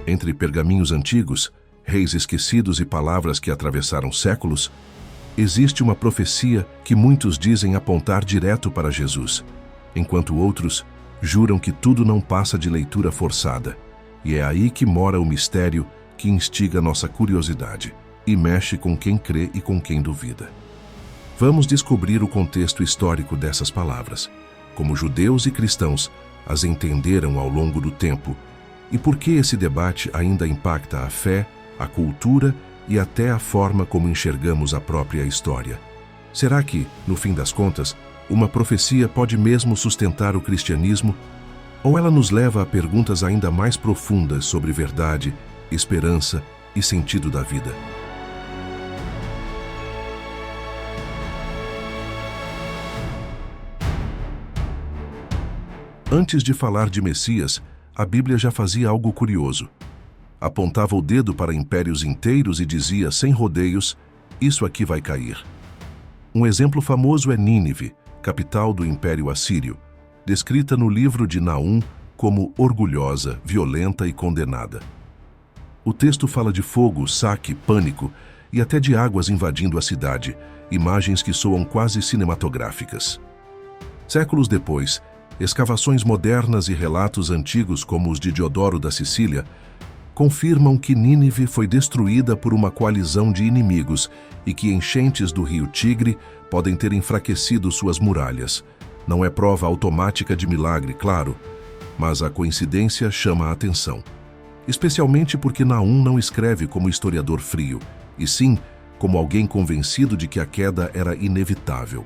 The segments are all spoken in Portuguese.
Entre pergaminhos antigos, reis esquecidos e palavras que atravessaram séculos, existe uma profecia que muitos dizem apontar direto para Jesus, enquanto outros juram que tudo não passa de leitura forçada. E é aí que mora o mistério que instiga nossa curiosidade e mexe com quem crê e com quem duvida. Vamos descobrir o contexto histórico dessas palavras, como judeus e cristãos as entenderam ao longo do tempo e por que esse debate ainda impacta a fé, a cultura e até a forma como enxergamos a própria história. Será que, no fim das contas, uma profecia pode mesmo sustentar o cristianismo? Ou ela nos leva a perguntas ainda mais profundas sobre verdade, esperança e sentido da vida? Antes de falar de Messias, a Bíblia já fazia algo curioso. Apontava o dedo para impérios inteiros e dizia, sem rodeios, isso aqui vai cair. Um exemplo famoso é Nínive, capital do Império Assírio, descrita no livro de Naum como orgulhosa, violenta e condenada. O texto fala de fogo, saque, pânico e até de águas invadindo a cidade, imagens que soam quase cinematográficas. Séculos depois, escavações modernas e relatos antigos como os de Diodoro da Sicília confirmam que Nínive foi destruída por uma coalizão de inimigos e que enchentes do rio Tigre podem ter enfraquecido suas muralhas. Não é prova automática de milagre, claro, mas a coincidência chama a atenção. Especialmente porque Naum não escreve como historiador frio, e sim como alguém convencido de que a queda era inevitável.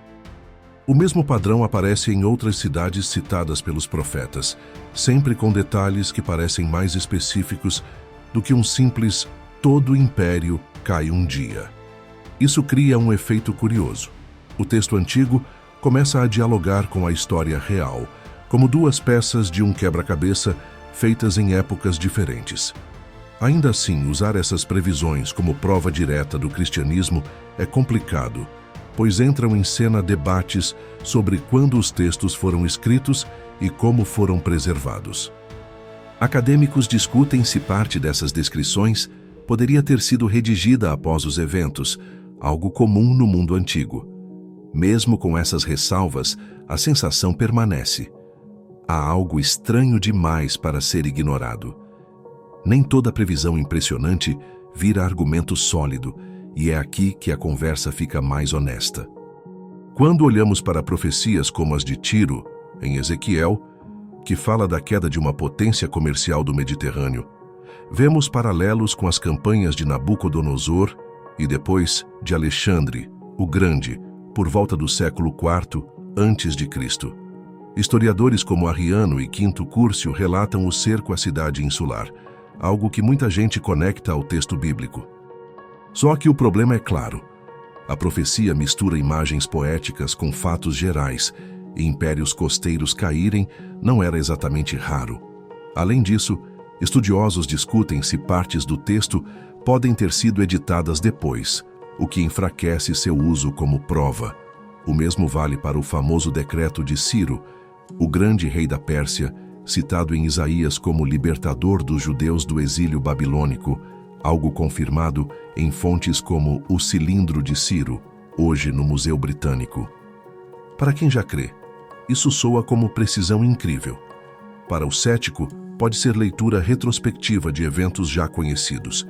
O mesmo padrão aparece em outras cidades citadas pelos profetas, sempre com detalhes que parecem mais específicos do que um simples "todo império cai um dia". Isso cria um efeito curioso. O texto antigo começa a dialogar com a história real, como duas peças de um quebra-cabeça feitas em épocas diferentes. Ainda assim, usar essas previsões como prova direta do cristianismo é complicado, pois entram em cena debates sobre quando os textos foram escritos e como foram preservados. Acadêmicos discutem se parte dessas descrições poderia ter sido redigida após os eventos, algo comum no mundo antigo. Mesmo com essas ressalvas, a sensação permanece. Há algo estranho demais para ser ignorado. Nem toda previsão impressionante vira argumento sólido, e é aqui que a conversa fica mais honesta. Quando olhamos para profecias como as de Tiro, em Ezequiel, que fala da queda de uma potência comercial do Mediterrâneo, vemos paralelos com as campanhas de Nabucodonosor e depois de Alexandre, o Grande, por volta do século IV a.C. Historiadores como Arriano e Quinto Curcio relatam o cerco à cidade insular, algo que muita gente conecta ao texto bíblico. Só que o problema é claro. A profecia mistura imagens poéticas com fatos gerais, e impérios costeiros caírem não era exatamente raro. Além disso, estudiosos discutem se partes do texto podem ter sido editadas depois, o que enfraquece seu uso como prova. O mesmo vale para o famoso decreto de Ciro, o grande rei da Pérsia, citado em Isaías como libertador dos judeus do exílio babilônico, algo confirmado em fontes como o Cilindro de Ciro, hoje no Museu Britânico. Para quem já crê, isso soa como precisão incrível. Para o cético, pode ser leitura retrospectiva de eventos já conhecidos.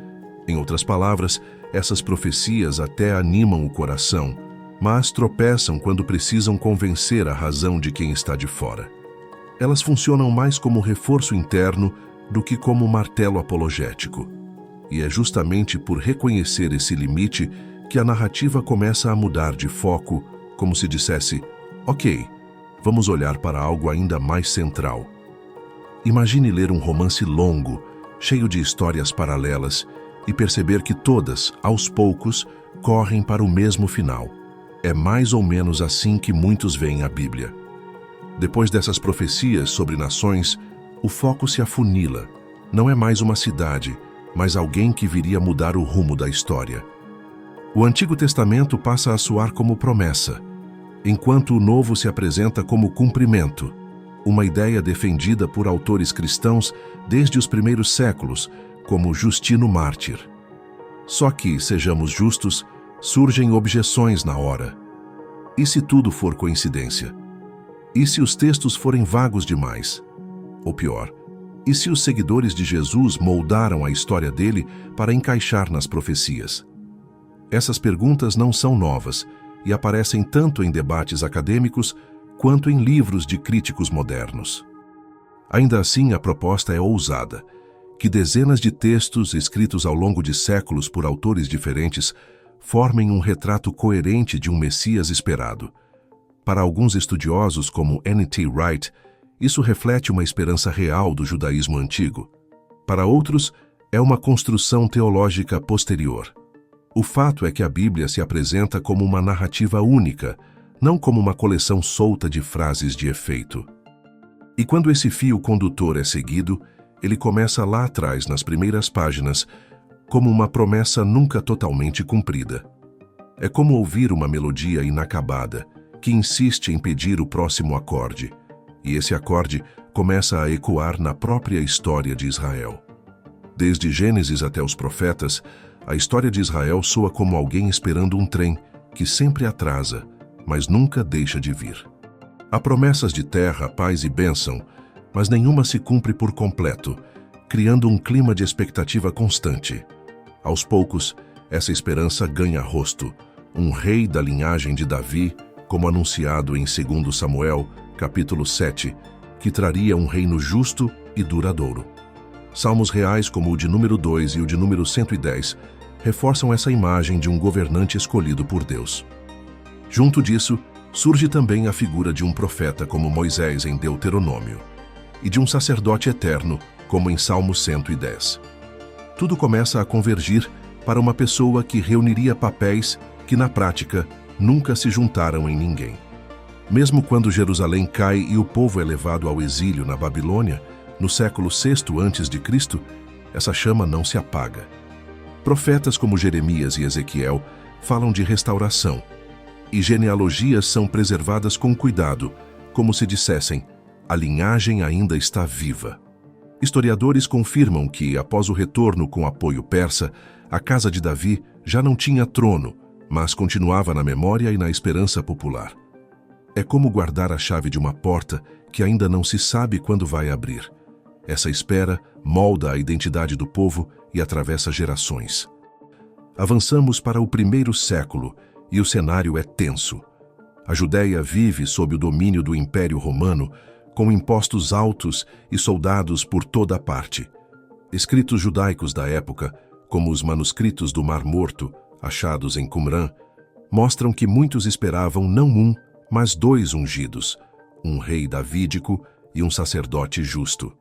Em outras palavras, essas profecias até animam o coração, mas tropeçam quando precisam convencer a razão de quem está de fora. Elas funcionam mais como reforço interno do que como martelo apologético. E é justamente por reconhecer esse limite que a narrativa começa a mudar de foco, como se dissesse, ok, vamos olhar para algo ainda mais central. Imagine ler um romance longo, cheio de histórias paralelas, e perceber que todas, aos poucos, correm para o mesmo final. É mais ou menos assim que muitos veem a Bíblia. Depois dessas profecias sobre nações, o foco se afunila. Não é mais uma cidade, mas alguém que viria mudar o rumo da história. O Antigo Testamento passa a soar como promessa, enquanto o Novo se apresenta como cumprimento, uma ideia defendida por autores cristãos desde os primeiros séculos, como Justino Mártir. Só que, sejamos justos, surgem objeções na hora. E se tudo for coincidência? E se os textos forem vagos demais? Ou pior, e se os seguidores de Jesus moldaram a história dele para encaixar nas profecias? Essas perguntas não são novas e aparecem tanto em debates acadêmicos quanto em livros de críticos modernos. Ainda assim, a proposta é ousada, que dezenas de textos escritos ao longo de séculos por autores diferentes formem um retrato coerente de um Messias esperado. Para alguns estudiosos, como N.T. Wright, isso reflete uma esperança real do judaísmo antigo. Para outros, é uma construção teológica posterior. O fato é que a Bíblia se apresenta como uma narrativa única, não como uma coleção solta de frases de efeito. E quando esse fio condutor é seguido, ele começa lá atrás, nas primeiras páginas, como uma promessa nunca totalmente cumprida. É como ouvir uma melodia inacabada, que insiste em pedir o próximo acorde, e esse acorde começa a ecoar na própria história de Israel. Desde Gênesis até os profetas, a história de Israel soa como alguém esperando um trem que sempre atrasa, mas nunca deixa de vir. Há promessas de terra, paz e bênção, mas nenhuma se cumpre por completo, criando um clima de expectativa constante. Aos poucos, essa esperança ganha rosto, um rei da linhagem de Davi, como anunciado em 2 Samuel, capítulo 7, que traria um reino justo e duradouro. Salmos reais como o de número 2 e o de número 110 reforçam essa imagem de um governante escolhido por Deus. Junto disso, surge também a figura de um profeta como Moisés em Deuteronômio, e de um sacerdote eterno, como em Salmo 110. Tudo começa a convergir para uma pessoa que reuniria papéis que, na prática, nunca se juntaram em ninguém. Mesmo quando Jerusalém cai e o povo é levado ao exílio na Babilônia, no século VI a.C., essa chama não se apaga. Profetas como Jeremias e Ezequiel falam de restauração, e genealogias são preservadas com cuidado, como se dissessem, a linhagem ainda está viva. Historiadores confirmam que, após o retorno com apoio persa, a casa de Davi já não tinha trono, mas continuava na memória e na esperança popular. É como guardar a chave de uma porta que ainda não se sabe quando vai abrir. Essa espera molda a identidade do povo e atravessa gerações. Avançamos para o primeiro século e o cenário é tenso. A Judéia vive sob o domínio do Império Romano, com impostos altos e soldados por toda parte. Escritos judaicos da época, como os manuscritos do Mar Morto, achados em Qumran, mostram que muitos esperavam não um, mas 2 ungidos, um rei davídico e um sacerdote justo.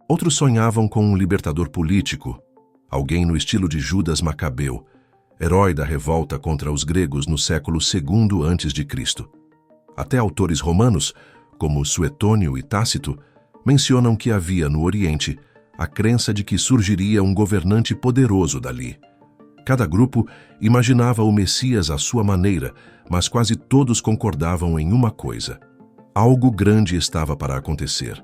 Outros sonhavam com um libertador político, alguém no estilo de Judas Macabeu, herói da revolta contra os gregos no século II a.C. Até autores romanos, como Suetônio e Tácito, mencionam que havia no Oriente a crença de que surgiria um governante poderoso dali. Cada grupo imaginava o Messias à sua maneira, mas quase todos concordavam em uma coisa: algo grande estava para acontecer.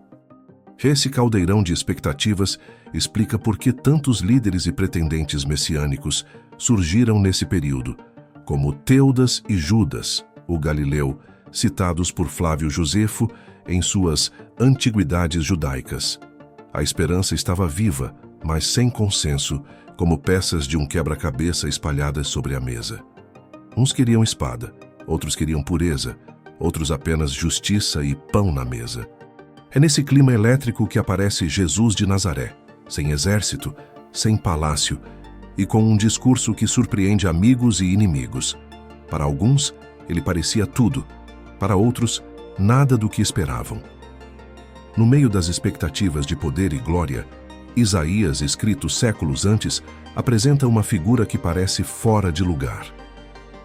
Esse caldeirão de expectativas explica por que tantos líderes e pretendentes messiânicos surgiram nesse período, como Teudas e Judas, o Galileu, citados por Flávio Josefo em suas Antiguidades Judaicas. A esperança estava viva, mas sem consenso, como peças de um quebra-cabeça espalhadas sobre a mesa. Uns queriam espada, outros queriam pureza, outros apenas justiça e pão na mesa. É nesse clima elétrico que aparece Jesus de Nazaré, sem exército, sem palácio, e com um discurso que surpreende amigos e inimigos. Para alguns, ele parecia tudo, para outros, nada do que esperavam. No meio das expectativas de poder e glória, Isaías, escrito séculos antes, apresenta uma figura que parece fora de lugar.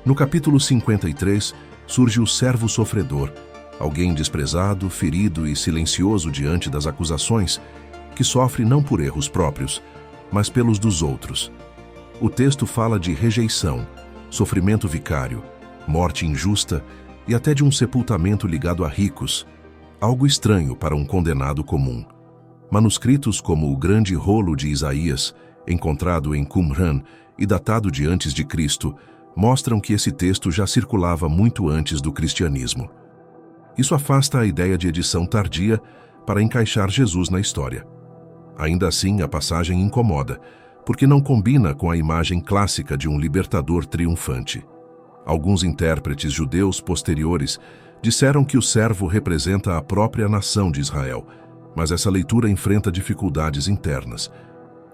No capítulo 53, surge o servo sofredor, alguém desprezado, ferido e silencioso diante das acusações, que sofre não por erros próprios, mas pelos dos outros. O texto fala de rejeição, sofrimento vicário, morte injusta e até de um sepultamento ligado a ricos, algo estranho para um condenado comum. Manuscritos como o Grande Rolo de Isaías, encontrado em Qumran e datado de antes de Cristo, mostram que esse texto já circulava muito antes do cristianismo. Isso afasta a ideia de edição tardia para encaixar Jesus na história. Ainda assim, a passagem incomoda, porque não combina com a imagem clássica de um libertador triunfante. Alguns intérpretes judeus posteriores disseram que o servo representa a própria nação de Israel, mas essa leitura enfrenta dificuldades internas.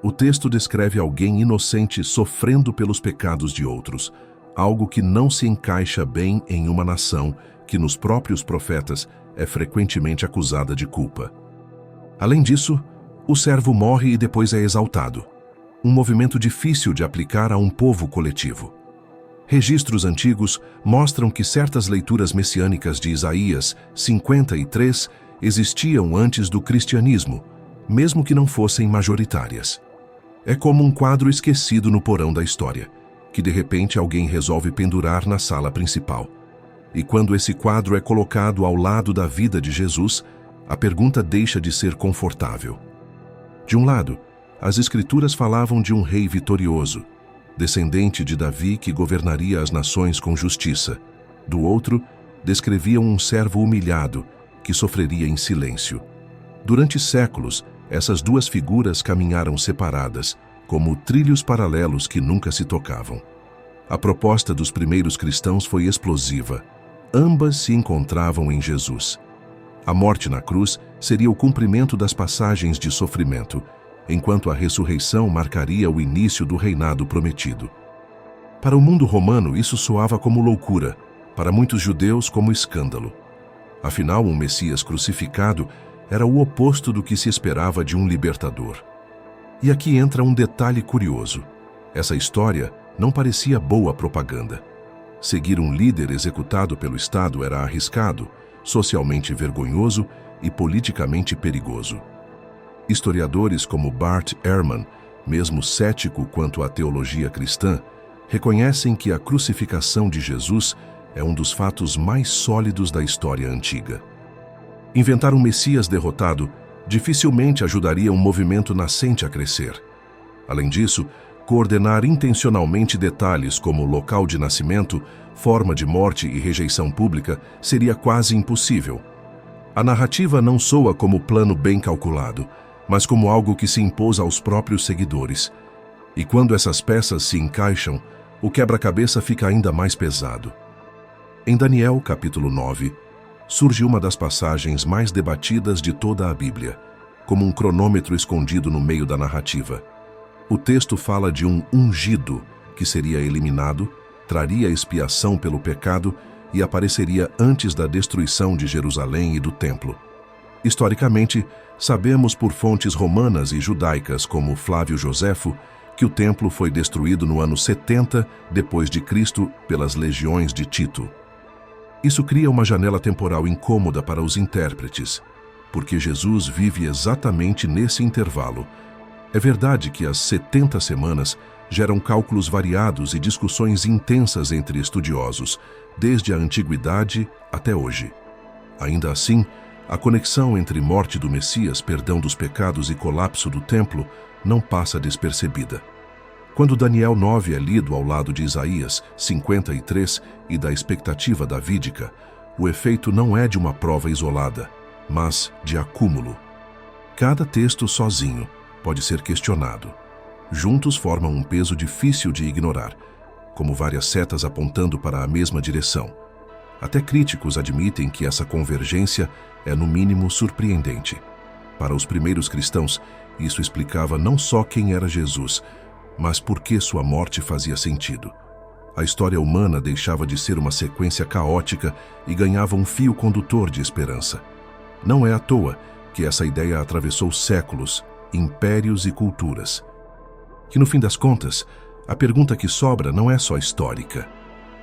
O texto descreve alguém inocente sofrendo pelos pecados de outros, algo que não se encaixa bem em uma nação que, nos próprios profetas, é frequentemente acusada de culpa. Além disso, o servo morre e depois é exaltado, um movimento difícil de aplicar a um povo coletivo. Registros antigos mostram que certas leituras messiânicas de Isaías 53 existiam antes do cristianismo, mesmo que não fossem majoritárias. É como um quadro esquecido no porão da história, que de repente alguém resolve pendurar na sala principal. E quando esse quadro é colocado ao lado da vida de Jesus, a pergunta deixa de ser confortável. De um lado, as Escrituras falavam de um rei vitorioso, descendente de Davi que governaria as nações com justiça. Do outro, descreviam um servo humilhado que sofreria em silêncio. Durante séculos, essas duas figuras caminharam separadas, como trilhos paralelos que nunca se tocavam. A proposta dos primeiros cristãos foi explosiva. Ambas se encontravam em Jesus. A morte na cruz seria o cumprimento das passagens de sofrimento, enquanto a ressurreição marcaria o início do reinado prometido. Para o mundo romano, isso soava como loucura, para muitos judeus como escândalo. Afinal, um Messias crucificado era o oposto do que se esperava de um libertador. E aqui entra um detalhe curioso. Essa história não parecia boa propaganda. Seguir um líder executado pelo Estado era arriscado, socialmente vergonhoso e politicamente perigoso. Historiadores como Bart Ehrman, mesmo cético quanto à teologia cristã, reconhecem que a crucificação de Jesus é um dos fatos mais sólidos da história antiga. Inventar um Messias derrotado dificilmente ajudaria um movimento nascente a crescer. Além disso, coordenar intencionalmente detalhes como local de nascimento, forma de morte e rejeição pública seria quase impossível. A narrativa não soa como plano bem calculado, mas como algo que se impôs aos próprios seguidores. E quando essas peças se encaixam, o quebra-cabeça fica ainda mais pesado. Em Daniel, capítulo 9, surge uma das passagens mais debatidas de toda a Bíblia, como um cronômetro escondido no meio da narrativa. O texto fala de um ungido que seria eliminado, traria expiação pelo pecado e apareceria antes da destruição de Jerusalém e do templo. Historicamente, sabemos por fontes romanas e judaicas como Flávio Joséfo que o templo foi destruído no ano 70 depois de Cristo pelas legiões de Tito. Isso cria uma janela temporal incômoda para os intérpretes, porque Jesus vive exatamente nesse intervalo. É verdade que as 70 semanas geram cálculos variados e discussões intensas entre estudiosos, desde a antiguidade até hoje. Ainda assim, a conexão entre morte do Messias, perdão dos pecados e colapso do templo não passa despercebida. Quando Daniel 9 é lido ao lado de Isaías 53 e da expectativa davídica, o efeito não é de uma prova isolada, mas de acúmulo. Cada texto sozinho pode ser questionado. Juntos formam um peso difícil de ignorar, como várias setas apontando para a mesma direção. Até críticos admitem que essa convergência é, no mínimo, surpreendente. Para os primeiros cristãos, isso explicava não só quem era Jesus, mas por que sua morte fazia sentido. A história humana deixava de ser uma sequência caótica e ganhava um fio condutor de esperança. Não é à toa que essa ideia atravessou séculos, impérios e culturas. Que, no fim das contas, a pergunta que sobra não é só histórica,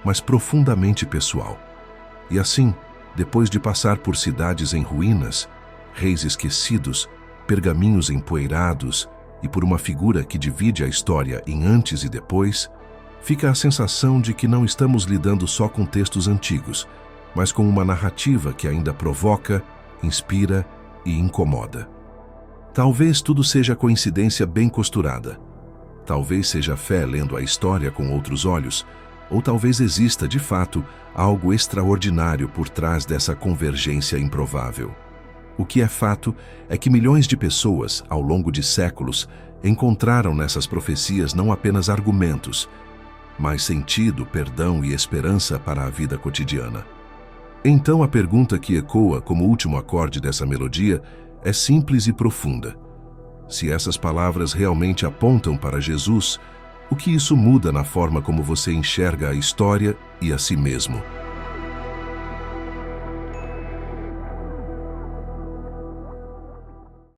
mas profundamente pessoal. E assim, depois de passar por cidades em ruínas, reis esquecidos, pergaminhos empoeirados e por uma figura que divide a história em antes e depois, fica a sensação de que não estamos lidando só com textos antigos, mas com uma narrativa que ainda provoca, inspira e incomoda. Talvez tudo seja coincidência bem costurada. Talvez seja fé lendo a história com outros olhos, ou talvez exista, de fato, algo extraordinário por trás dessa convergência improvável. O que é fato é que milhões de pessoas, ao longo de séculos, encontraram nessas profecias não apenas argumentos, mas sentido, perdão e esperança para a vida cotidiana. Então a pergunta que ecoa como último acorde dessa melodia é simples e profunda. Se essas palavras realmente apontam para Jesus, o que isso muda na forma como você enxerga a história e a si mesmo?